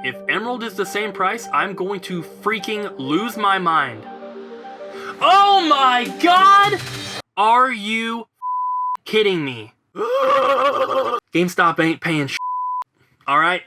If Emerald is the same price, I'm going to freaking lose my mind. Oh my god! Are you kidding me? GameStop ain't paying shit. Alright?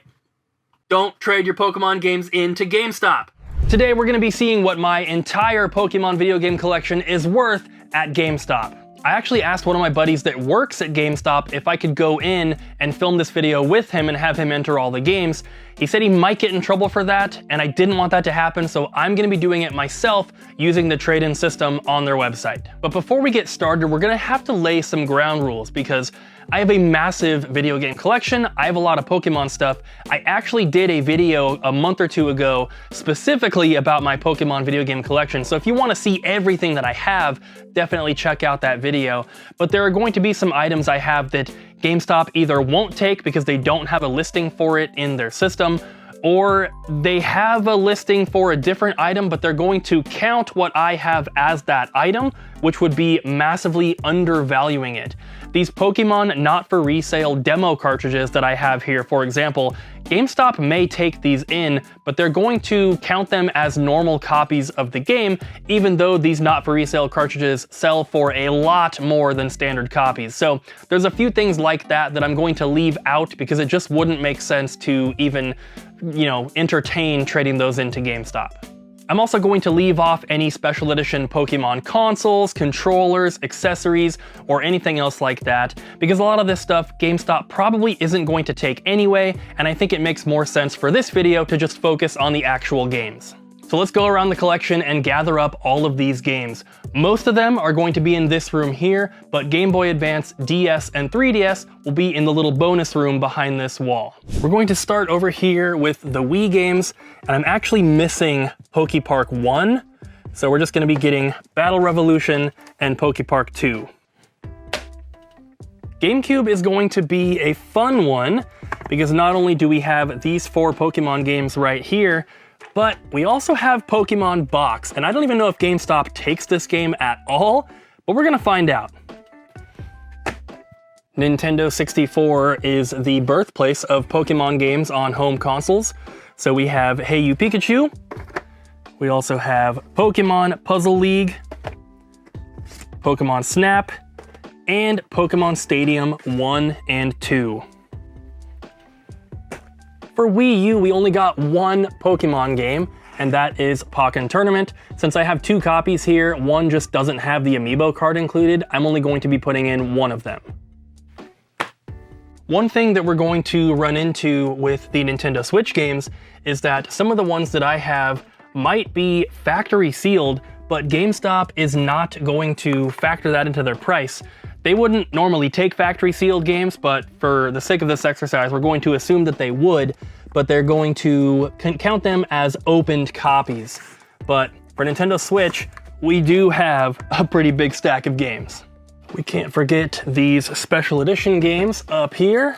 Don't trade your Pokemon games into GameStop. Today we're going to be seeing what my entire Pokemon video game collection is worth at GameStop. I actually asked one of my buddies that works at GameStop if I could go in and film this video with him and have him enter all the games. He said he might get in trouble for that, and I didn't want that to happen, so I'm going to be doing it myself using the trade-in system on their website. But before we get started, we're going to have to lay some ground rules because I have a massive video game collection. I have a lot of Pokemon stuff. I actually did a video a month or two ago specifically about my Pokemon video game collection. So if you want to see everything that I have, definitely check out that video. But there are going to be some items I have that GameStop either won't take because they don't have a listing for it in their system, or they have a listing for a different item, but they're going to count what I have as that item, which would be massively undervaluing it. These Pokemon not for resale demo cartridges that I have here, for example, GameStop may take these in, but they're going to count them as normal copies of the game, even though these not for resale cartridges sell for a lot more than standard copies. So there's a few things like that that I'm going to leave out because it just wouldn't make sense to even, entertain trading those into GameStop. I'm also going to leave off any special edition Pokemon consoles, controllers, accessories, or anything else like that, because a lot of this stuff GameStop probably isn't going to take anyway, and I think it makes more sense for this video to just focus on the actual games. So let's go around the collection and gather up all of these games. Most of them are going to be in this room here, but Game Boy Advance, DS, and 3DS will be in the little bonus room behind this wall. We're going to start over here with the Wii games, and I'm actually missing Pokepark 1, so we're just going to be getting Battle Revolution and Pokepark 2. GameCube is going to be a fun one, because not only do we have these 4 Pokemon games right here, but we also have Pokemon Box, and I don't even know if GameStop takes this game at all, but we're gonna find out. Nintendo 64 is the birthplace of Pokemon games on home consoles. So we have Hey You Pikachu, we also have Pokemon Puzzle League, Pokemon Snap, and Pokemon Stadium 1 and 2. For Wii U, we only got one Pokemon game, and that is Pokken Tournament. Since I have 2 copies here, one just doesn't have the amiibo card included, I'm only going to be putting in one of them. One thing that we're going to run into with the Nintendo Switch games is that some of the ones that I have might be factory sealed, but GameStop is not going to factor that into their price. They wouldn't normally take factory sealed games, but for the sake of this exercise, we're going to assume that they would, but they're going to count them as opened copies. But for Nintendo Switch, we do have a pretty big stack of games. We can't forget these special edition games up here.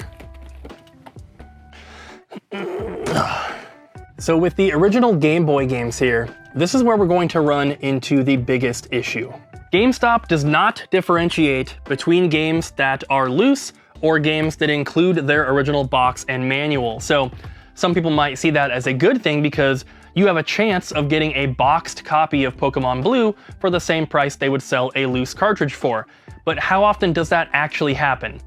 So with the original Game Boy games here, this is where we're going to run into the biggest issue. GameStop does not differentiate between games that are loose or games that include their original box and manual. So some people might see that as a good thing because you have a chance of getting a boxed copy of Pokemon Blue for the same price they would sell a loose cartridge for. But how often does that actually happen?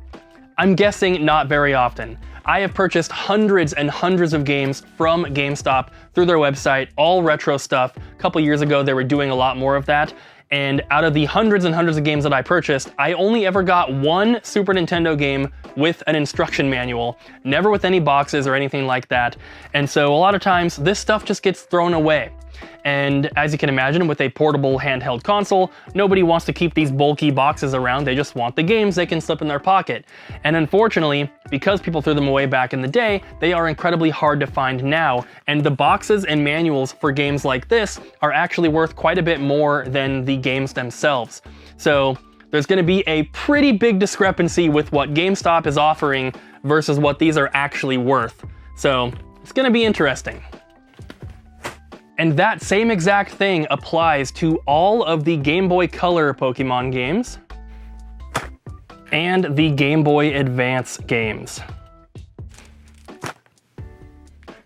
I'm guessing not very often. I have purchased hundreds and hundreds of games from GameStop through their website, all retro stuff. A couple years ago, they were doing a lot more of that. And out of the hundreds and hundreds of games that I purchased, I only ever got one Super Nintendo game with an instruction manual, never with any boxes or anything like that. And so a lot of times this stuff just gets thrown away. And as you can imagine, with a portable handheld console, nobody wants to keep these bulky boxes around. They just want the games they can slip in their pocket. And unfortunately, because people threw them away back in the day, they are incredibly hard to find now. And the boxes and manuals for games like this are actually worth quite a bit more than the games themselves. So there's going to be a pretty big discrepancy with what GameStop is offering versus what these are actually worth. So it's going to be interesting. And that same exact thing applies to all of the Game Boy Color Pokemon games and the Game Boy Advance games.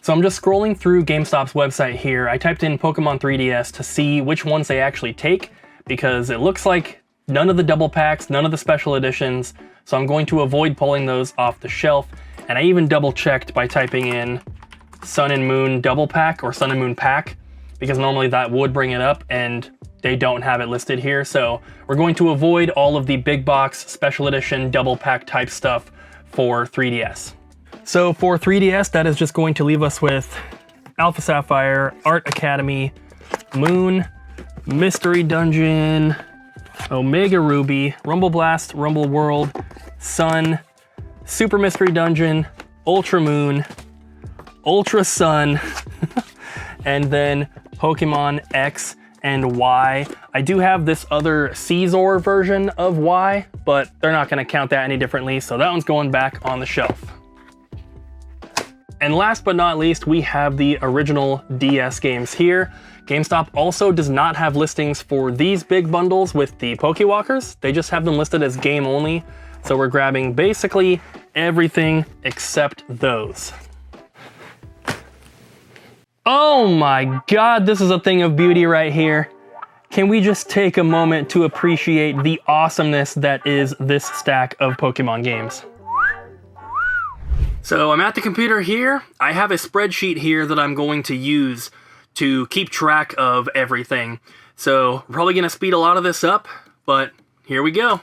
So I'm just scrolling through GameStop's website here. I typed in Pokemon 3DS to see which ones they actually take, because it looks like none of the double packs, none of the special editions, so I'm going to avoid pulling those off the shelf. And I even double checked by typing in Sun and Moon double pack or Sun and Moon pack, because normally that would bring it up and they don't have it listed here. So we're going to avoid all of the big box special edition double pack type stuff for 3DS. So for 3DS, that is just going to leave us with Alpha Sapphire, Art Academy, Moon, Mystery Dungeon, Omega Ruby, Rumble Blast, Rumble World, Sun, Super Mystery Dungeon, Ultra Moon, Ultra Sun, and then Pokemon X and Y. I do have this other Caesar version of Y, but they're not going to count that any differently, so that one's going back on the shelf. And last but not least, we have the original DS games here. GameStop also does not have listings for these big bundles with the Pokewalkers. They just have them listed as game only. So we're grabbing basically everything except those. Oh my God, this is a thing of beauty right here. Can we just take a moment to appreciate the awesomeness that is this stack of Pokemon games? So I'm at the computer here. I have a spreadsheet here that I'm going to use to keep track of everything. So I'm probably gonna speed a lot of this up, but here we go.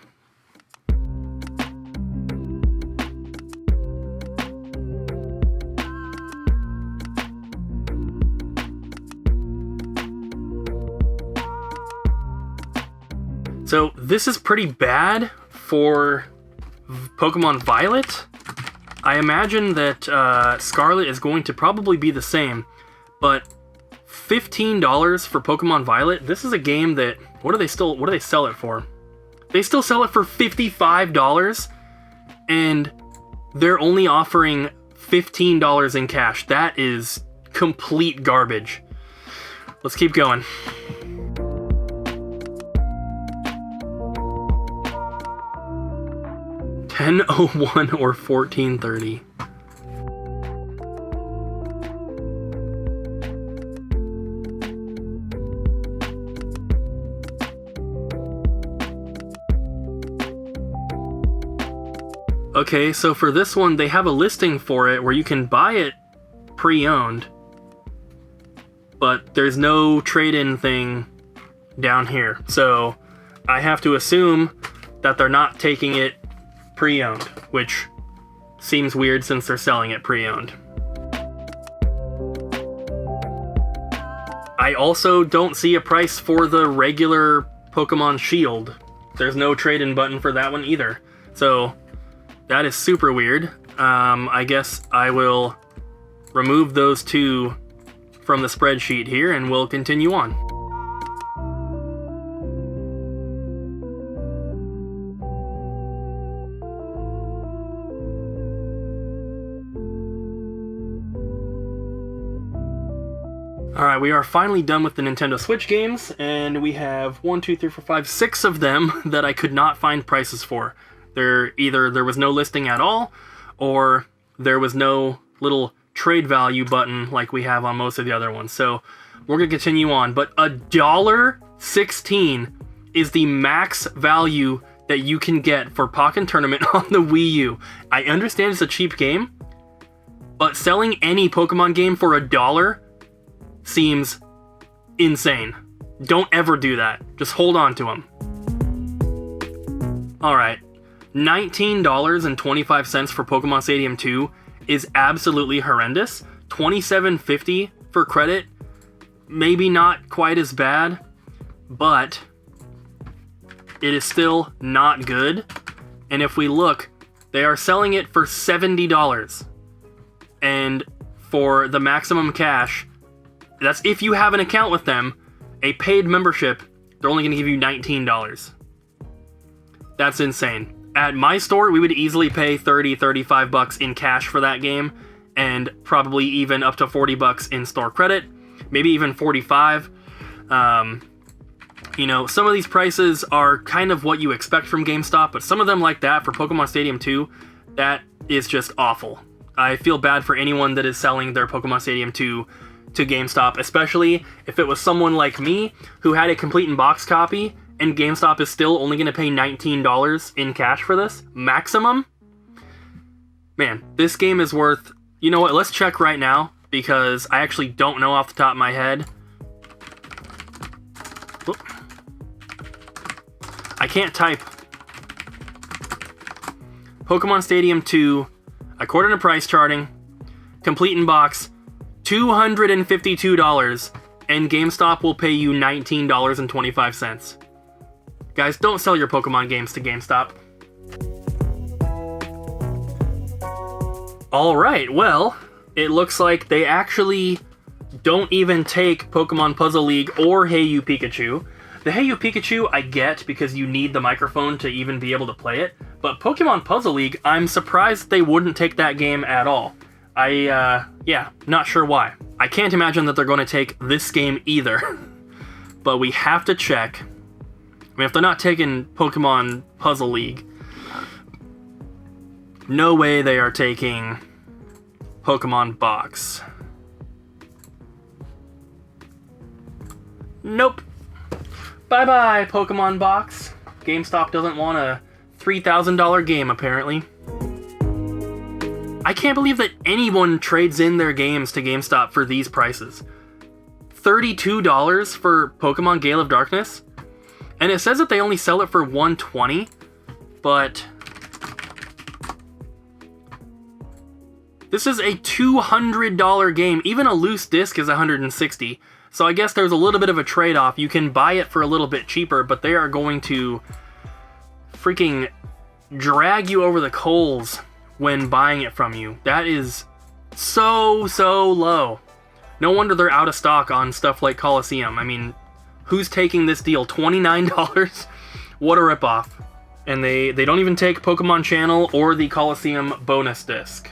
So this is pretty bad for Pokemon Violet. I imagine that Scarlet is going to probably be the same, but $15 for Pokemon Violet. This is a game that, what do they sell it for? They still sell it for $55, and they're only offering $15 in cash. That is complete garbage. Let's keep going. $10.01 or $14.30. Okay, so for this one, they have a listing for it where you can buy it pre-owned, but there's no trade-in thing down here. So I have to assume that they're not taking it pre-owned, which seems weird since they're selling it pre-owned. I also don't see a price for the regular Pokemon Shield. There's no trade-in button for that one either. So that is super weird. I guess I will remove those two from the spreadsheet here and we'll continue on. Alright, we are finally done with the Nintendo Switch games, and we have 6 of them that I could not find prices for. Either there was no listing at all, or there was no little trade value button like we have on most of the other ones. So we're going to continue on, but $1.16 is the max value that you can get for Pokken Tournament on the Wii U. I understand it's a cheap game, but selling any Pokemon game for $1 seems insane. Don't ever do that. Just hold on to them. Alright, $19.25 for Pokemon Stadium 2 is absolutely horrendous. $27.50 for credit, maybe not quite as bad, but it is still not good. And if we look, they are selling it for $70. And for the maximum cash, that's if you have an account with them, a paid membership, they're only going to give you $19. That's insane. At my store, we would easily pay $30-35 in cash for that game, and probably even up to $40 in store credit, maybe even $45. You know, some of these prices are kind of what you expect from GameStop, but some of them like that for Pokemon Stadium 2, that is just awful. I feel bad for anyone that is selling their Pokemon Stadium to GameStop, especially if it was someone like me who had a complete in-box copy, and GameStop is still only going to pay $19 in cash for this, maximum. Man, this game is worth... You know what, let's check right now, because I actually don't know off the top of my head. Whoop. I can't type. Pokemon Stadium 2, according to price charting, complete in box, $252, and GameStop will pay you $19.25. Guys, don't sell your Pokemon games to GameStop. Alright, well, it looks like they actually don't even take Pokemon Puzzle League or Hey You Pikachu. The Hey You Pikachu I get because you need the microphone to even be able to play it, but Pokemon Puzzle League, I'm surprised they wouldn't take that game at all. Yeah, not sure why. I can't imagine that they're going to take this game either, but we have to check. I mean, if they're not taking Pokemon Puzzle League, no way they are taking Pokemon Box. Nope. Bye-bye, Pokemon Box. GameStop doesn't want a $3,000 game, apparently. I can't believe that anyone trades in their games to GameStop for these prices. $32 for Pokemon Gale of Darkness? And it says that they only sell it for $120, but... This is a $200 game. Even a loose disc is $160. So I guess there's a little bit of a trade-off. You can buy it for a little bit cheaper, but they are going to freaking drag you over the coals when buying it from you. That is so low. No wonder they're out of stock on stuff like Coliseum. I mean, who's taking this deal? $29? What a ripoff. And they don't even take Pokemon Channel or the Coliseum bonus disc.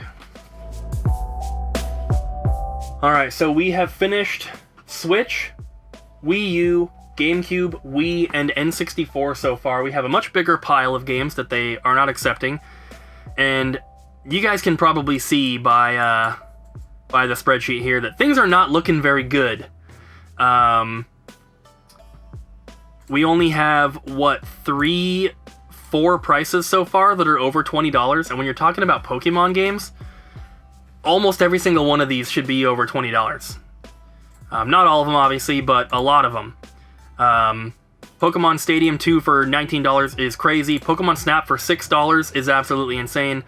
Alright, so we have finished Switch, Wii U, GameCube, Wii, and N64 so far. We have a much bigger pile of games that they are not accepting. And you guys can probably see by the spreadsheet here that things are not looking very good. We only have, what, 4 prices so far that are over $20. And when you're talking about Pokemon games, almost every single one of these should be over $20. Not all of them, obviously, but a lot of them. Pokemon Stadium 2 for $19 is crazy. Pokemon Snap for $6 is absolutely insane.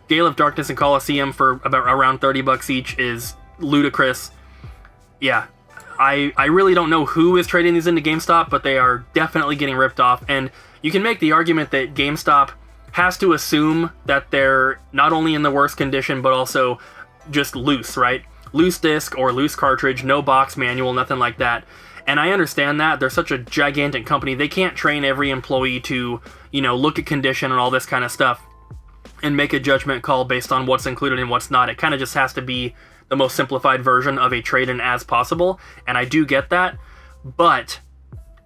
Gale of Darkness and Coliseum for around $30 each is ludicrous. Yeah, I really don't know who is trading these into GameStop, but they are definitely getting ripped off. And you can make the argument that GameStop has to assume that they're not only in the worst condition, but also just loose, right? Loose disc or loose cartridge, no box manual, nothing like that. And I understand that. They're such a gigantic company. They can't train every employee to, look at condition and all this kind of stuff and make a judgment call based on what's included and what's not. It kind of just has to be the most simplified version of a trade-in as possible. And I do get that. But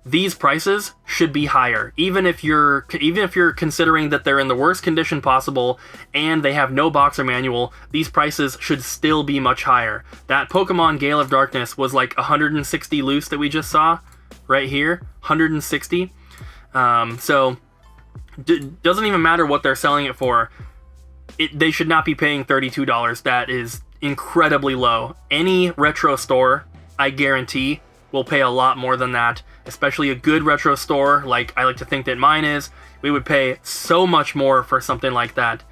these prices should be higher, even if you're considering that they're in the worst condition possible and they have no box or manual. These prices should still be much higher. That Pokemon Gale of Darkness was like 160 loose that we just saw right here, 160. So doesn't even matter what they're selling it for. They should not be paying $32. That is incredibly low. Any retro store, I guarantee, will pay a lot more than that. Especially a good retro store, like I like to think that mine is. We would pay so much more for something like that.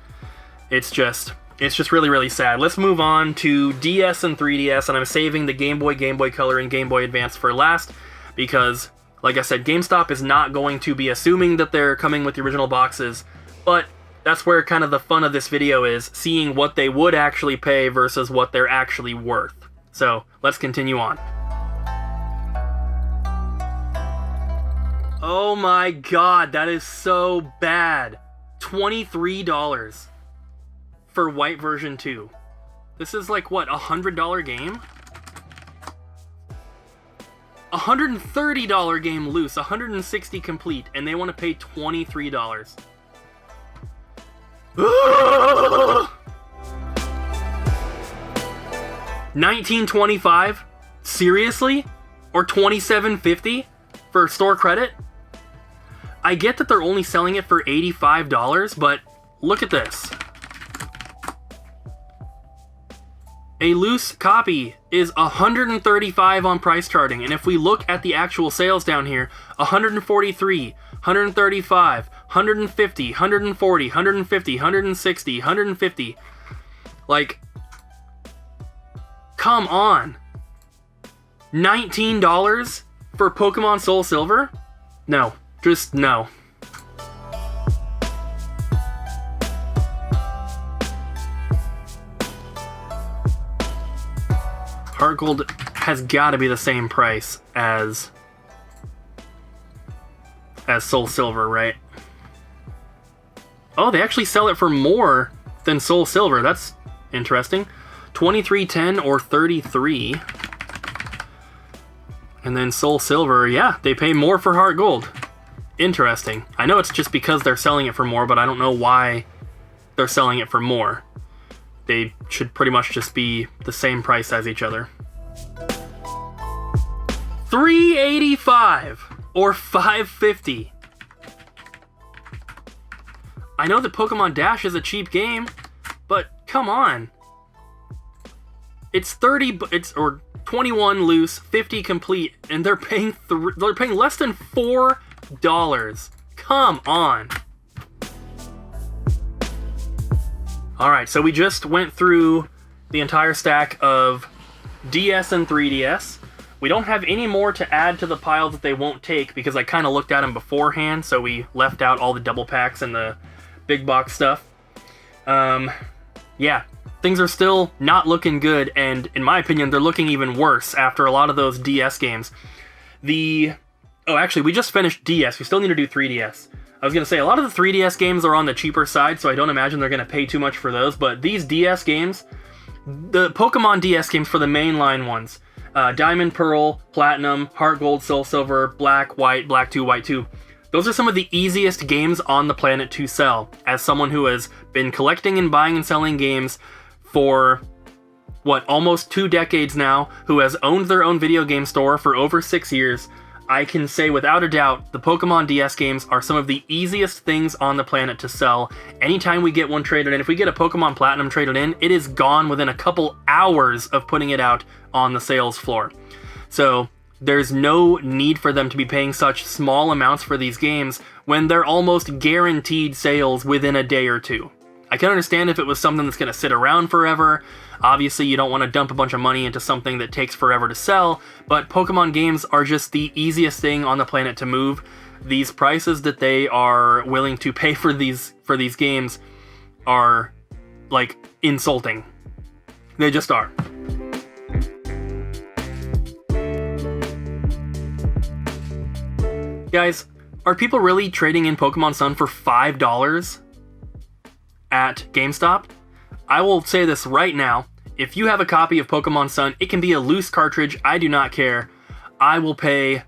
It's just really sad. Let's move on to DS and 3DS, and I'm saving the Game Boy, Game Boy Color, and Game Boy Advance for last, because, like I said, GameStop is not going to be assuming that they're coming with the original boxes, but that's where kind of the fun of this video is, seeing what they would actually pay versus what they're actually worth. So, let's continue on. Oh my god, that is so bad. $23 for White version 2. This is like, what, $100 game? $130 game loose, $160 complete, and they want to pay $23. $19.25? Seriously? Or $27.50 for store credit? I get that they're only selling it for $85, but look at this. A loose copy is $135 on price charting, and if we look at the actual sales down here, $143, $135, $150, $140, $150, $160, $150. Like, come on. $19 for Pokemon Soul Silver? No, just no. Heart Gold has got to be the same price as Soul Silver, right? Oh, they actually sell it for more than Soul Silver. That's interesting. $23.10 or $33. And then Soul Silver, yeah, they pay more for Heart Gold. Interesting. I know it's just because they're selling it for more, but I don't know why they're selling it for more. They should pretty much just be the same price as each other. $3.85 or $5.50. I know that Pokemon Dash is a cheap game, but come on. It's 21 loose, 50 complete, and they're paying less than $4. Come on. All right, so we just went through the entire stack of DS and 3DS. We don't have any more to add to the pile that they won't take because I kind of looked at them beforehand, so we left out all the double packs and the big box stuff. Yeah, things are still not looking good, and in my opinion, they're looking even worse after a lot of those DS games. Oh, actually, we just finished DS. We still need to do 3DS. I was going to say, a lot of the 3DS games are on the cheaper side, so I don't imagine they're going to pay too much for those, but these DS games, the Pokemon DS games for the mainline ones, Diamond, Pearl, Platinum, Heart Gold, Soul Silver, Black, White, Black 2, White 2, those are some of the easiest games on the planet to sell. As someone who has been collecting and buying and selling games for, almost 2 decades now, who has owned their own video game store for over 6 years, I can say without a doubt, the Pokemon DS games are some of the easiest things on the planet to sell. Anytime we get one traded in, if we get a Pokemon Platinum traded in, it is gone within a couple hours of putting it out on the sales floor. So there's no need for them to be paying such small amounts for these games when they're almost guaranteed sales within a day or two. I can understand if it was something that's going to sit around forever. Obviously, you don't want to dump a bunch of money into something that takes forever to sell, but Pokemon games are just the easiest thing on the planet to move. These prices that they are willing to pay for these games are, like, insulting. They just are. Guys, are people really trading in Pokemon Sun for $5 at GameStop? I will say this right now. If you have a copy of Pokemon Sun, it can be a loose cartridge. I do not care. I will pay...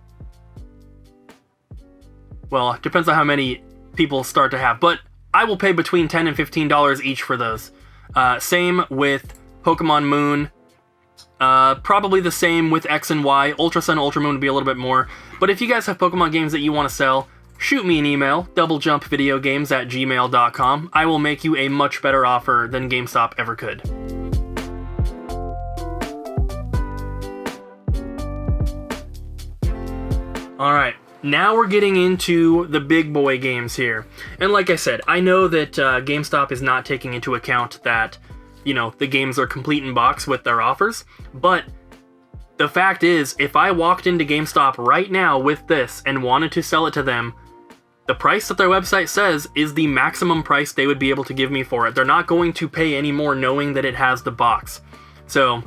Well, it depends on how many people start to have, but I will pay between $10 and $15 each for those. Same with Pokemon Moon. Probably the same with X and Y. Ultra Sun, Ultra Moon would be a little bit more. But if you guys have Pokemon games that you want to sell, shoot me an email, doublejumpvideogames@gmail.com. I will make you a much better offer than GameStop ever could. Alright, now we're getting into the big boy games here. And like I said, I know that GameStop is not taking into account that, the games are complete in box with their offers, but the fact is, if I walked into GameStop right now with this and wanted to sell it to them, the price that their website says is the maximum price they would be able to give me for it. They're not going to pay any more knowing that it has the box. So,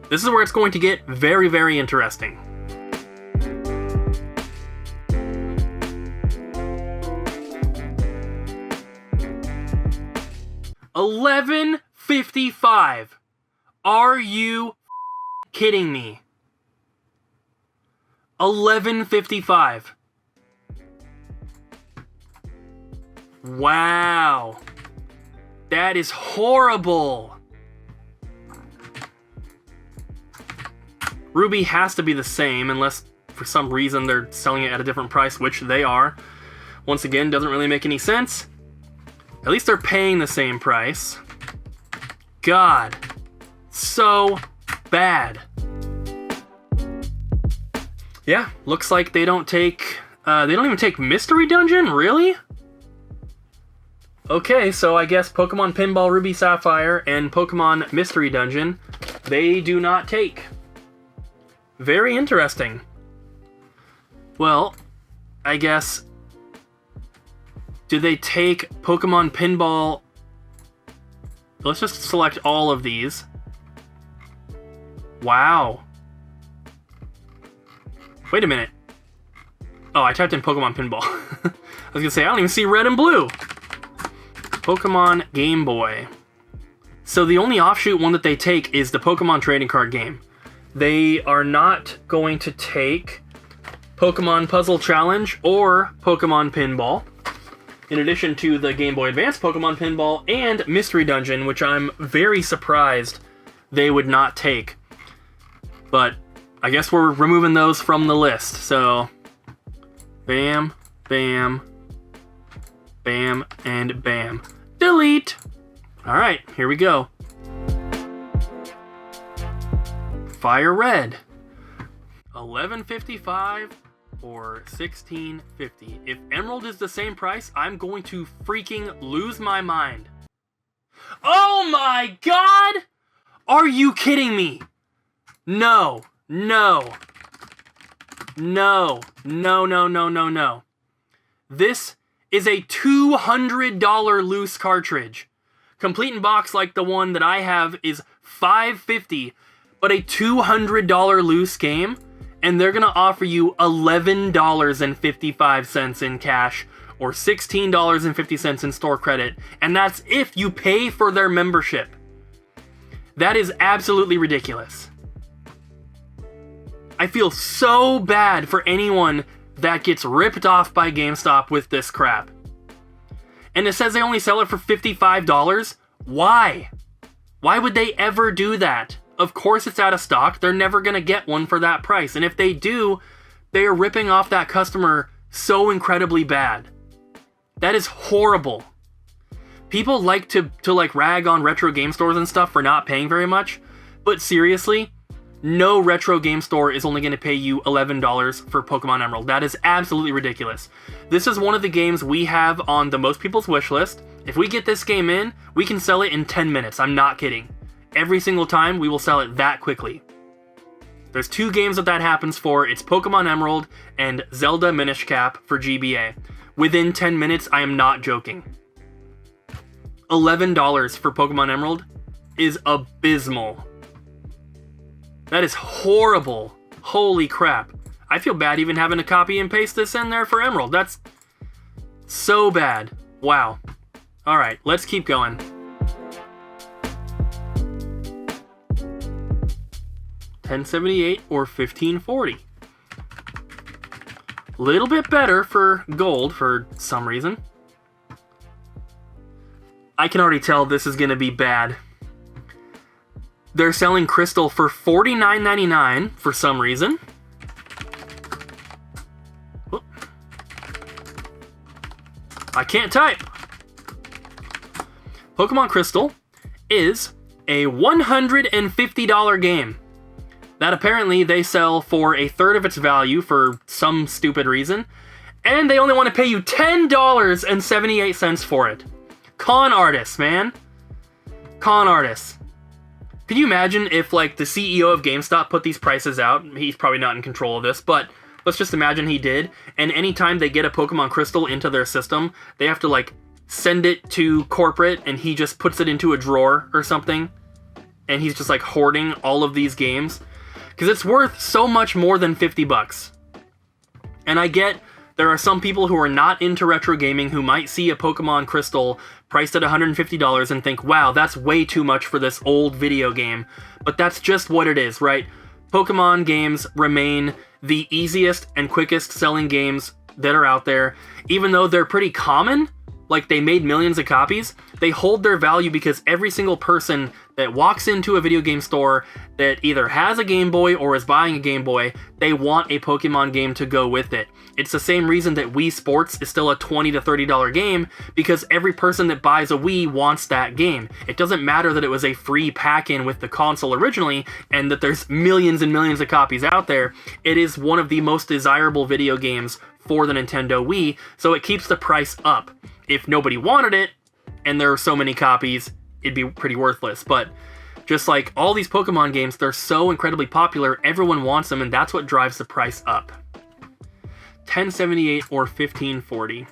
this is where it's going to get very, very interesting. $11.55. Are you kidding me? $11.55. Wow. That is horrible. Ruby has to be the same unless for some reason they're selling it at a different price, which they are. Once again, doesn't really make any sense. At least they're paying the same price. God, so bad. Yeah, looks like they don't take, they don't even take Mystery Dungeon, really? Okay, so I guess Pokemon Pinball Ruby Sapphire and Pokemon Mystery Dungeon, they do not take. Very interesting. Well, I guess, do they take Pokemon Pinball? Let's just select all of these. Wow. Wait a minute. Oh, I typed in Pokemon Pinball. I was gonna say, I don't even see red and blue. Pokemon Game Boy. So the only offshoot one that they take is the Pokemon trading card game. They are not going to take Pokemon Puzzle Challenge or Pokemon Pinball, in addition to the Game Boy Advance Pokemon Pinball and Mystery Dungeon, which I'm very surprised they would not take. But I guess we're removing those from the list, so bam, bam, bam, and bam. Delete! Alright, here we go. Fire Red. $11.55 or $16.50. If Emerald is the same price, I'm going to freaking lose my mind. Oh my god! Are you kidding me? No. No. No. No, no, no, no, no. This is a $200 loose cartridge. Complete in box like the one that I have is $5.50, but a $200 loose game, and they're gonna offer you $11.55 in cash or $16.50 in store credit, and that's if you pay for their membership. That is absolutely ridiculous. I feel so bad for anyone that gets ripped off by GameStop with this crap. And it says they only sell it for $55. Why? Why would they ever do that? Of course it's out of stock. They're never going to get one for that price. And if they do, they are ripping off that customer so incredibly bad. That is horrible. People like to like rag on retro game stores and stuff for not paying very much. But seriously, no retro game store is only going to pay you $11 for Pokemon Emerald. That is absolutely ridiculous. This is one of the games we have on the most people's wish list. If we get this game in, we can sell it in 10 minutes. I'm not kidding. Every single time, we will sell it that quickly. There's two games that happens for. It's Pokemon Emerald and Zelda Minish Cap for GBA. Within 10 minutes, I am not joking. $11 for Pokemon Emerald is abysmal. That is horrible. Holy crap. I feel bad even having to copy and paste this in there for Emerald. That's so bad. Wow. Alright, let's keep going. $10.78 or $15.40. Little bit better for gold for some reason. I can already tell this is going to be bad. They're selling Crystal for $49.99 for some reason. Whoop. I can't type. Pokemon Crystal is a $150 game that apparently they sell for a third of its value for some stupid reason, and they only want to pay you $10.78 for it. Con artists, man. Con artists. Could you imagine if, like, the CEO of GameStop put these prices out? He's probably not in control of this, but let's just imagine he did. And anytime they get a Pokemon Crystal into their system, they have to, like, send it to corporate, and he just puts it into a drawer or something. And he's just, like, hoarding all of these games. Because it's worth so much more than $50. And I get there are some people who are not into retro gaming who might see a Pokemon Crystal priced at $150 and think, wow, that's way too much for this old video game. But that's just what it is, right? Pokemon games remain the easiest and quickest selling games that are out there. Even though they're pretty common, like they made millions of copies, they hold their value because every single person that walks into a video game store that either has a Game Boy or is buying a Game Boy, they want a Pokemon game to go with it. It's the same reason that Wii Sports is still a $20 to $30 game, because every person that buys a Wii wants that game. It doesn't matter that it was a free pack-in with the console originally, and that there's millions and millions of copies out there. It is one of the most desirable video games for the Nintendo Wii, so it keeps the price up. If nobody wanted it, and there are so many copies, it'd be pretty worthless. But just like all these Pokemon games, they're so incredibly popular, everyone wants them, and that's what drives the price up. $10.78 or $15.40.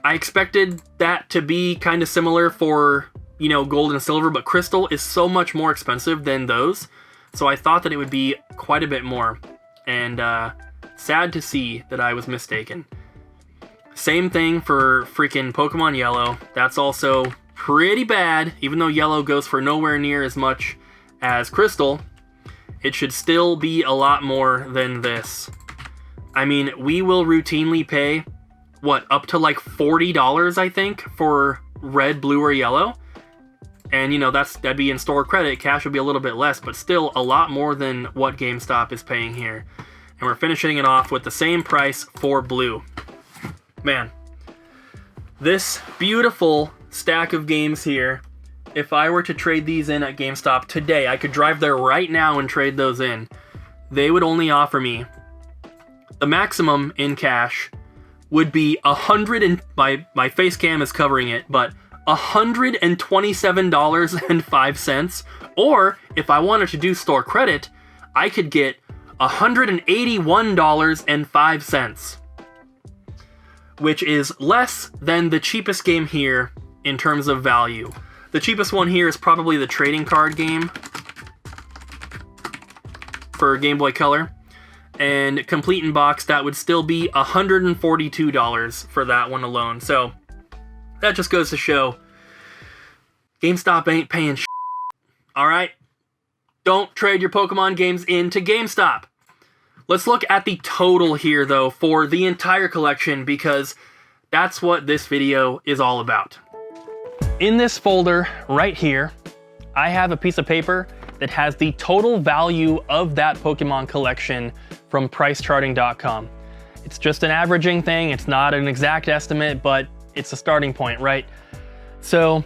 I expected that to be kind of similar for, you know, gold and silver, but crystal is so much more expensive than those, so I thought that it would be quite a bit more, and sad to see that I was mistaken. Same thing for freaking Pokemon Yellow. That's also pretty bad, even though Yellow goes for nowhere near as much as Crystal. It should still be a lot more than this. I mean, we will routinely pay, what, up to like $40, I think, for red, blue, or yellow. And, you know, that'd be in store credit. Cash would be a little bit less, but still a lot more than what GameStop is paying here. And we're finishing it off with the same price for blue. Man, this beautiful stack of games here, if I were to trade these in at GameStop today, I could drive there right now and trade those in. They would only offer me, the maximum in cash would be my face cam is covering it, but $127.05. Or if I wanted to do store credit, I could get $181.05, which is less than the cheapest game here in terms of value. The cheapest one here is probably the trading card game for Game Boy Color. And complete in box, that would still be $142 for that one alone. So that just goes to show GameStop ain't paying shit. Alright? Don't trade your Pokemon games into GameStop. Let's look at the total here, though, for the entire collection, because that's what this video is all about. In this folder right here, I have a piece of paper that has the total value of that Pokemon collection from pricecharting.com. It's just an averaging thing. It's not an exact estimate, but it's a starting point, right? So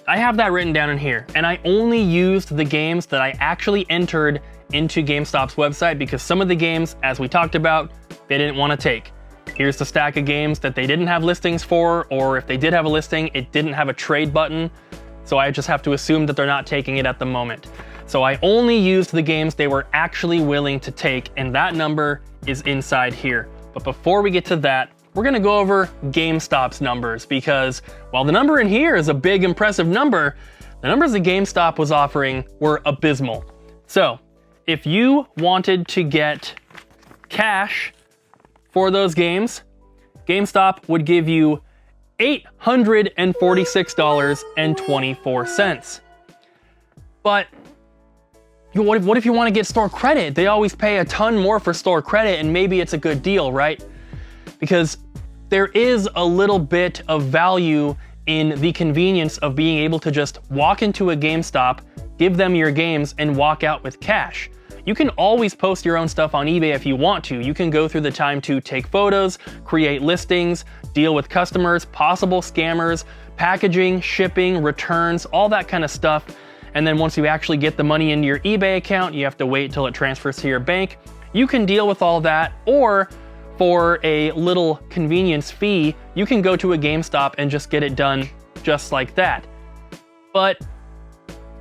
I have that written down in here, and I only used the games that I actually entered into GameStop's website, because some of the games, as we talked about, they didn't want to take. Here's the stack of games that they didn't have listings for, or if they did have a listing, it didn't have a trade button. So I just have to assume that they're not taking it at the moment. So I only used the games they were actually willing to take, and that number is inside here. But before we get to that, we're gonna go over GameStop's numbers, because while the number in here is a big, impressive number, the numbers that GameStop was offering were abysmal. So if you wanted to get cash for those games, GameStop would give you $846.24. But what if you want to get store credit? They always pay a ton more for store credit, and maybe it's a good deal, right? Because there is a little bit of value in the convenience of being able to just walk into a GameStop, give them your games, and walk out with cash. You can always post your own stuff on eBay if you want to. You can go through the time to take photos, create listings, deal with customers, possible scammers, packaging, shipping, returns, all that kind of stuff. And then once you actually get the money into your eBay account, you have to wait till it transfers to your bank. You can deal with all that, or for a little convenience fee, you can go to a GameStop and just get it done just like that. But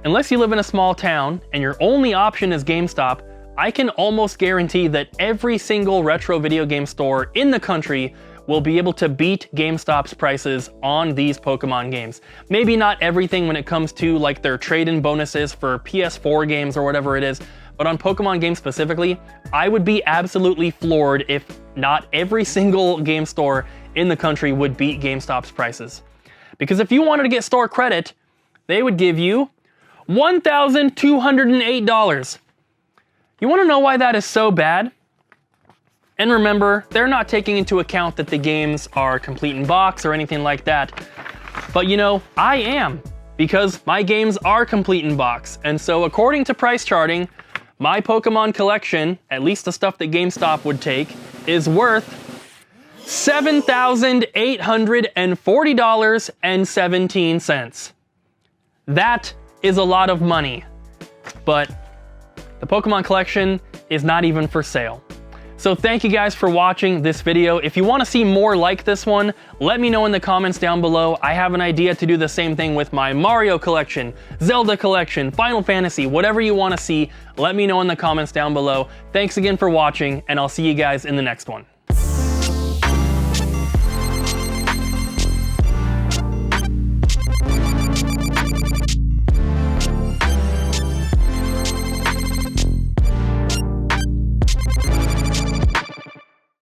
unless you live in a small town and your only option is GameStop, I can almost guarantee that every single retro video game store in the country will be able to beat GameStop's prices on these Pokemon games. Maybe not everything when it comes to like their trade-in bonuses for PS4 games or whatever it is, but on Pokemon games specifically, I would be absolutely floored if not every single game store in the country would beat GameStop's prices. Because if you wanted to get store credit, they would give you $1,208. You want to know why that is so bad? And remember, they're not taking into account that the games are complete in box or anything like that. But you know, I am. because my games are complete in box. And so according to price charting, my Pokemon collection, at least the stuff that GameStop would take, is worth $7,840.17. That is a lot of money, but the Pokemon collection is not even for sale. So thank you guys for watching this video. If you want to see more like this one, let me know in the comments down below. I have an idea to do the same thing with my Mario collection, Zelda collection, Final Fantasy, whatever you want to see, let me know in the comments down below. Thanks again for watching, and I'll see you guys in the next one.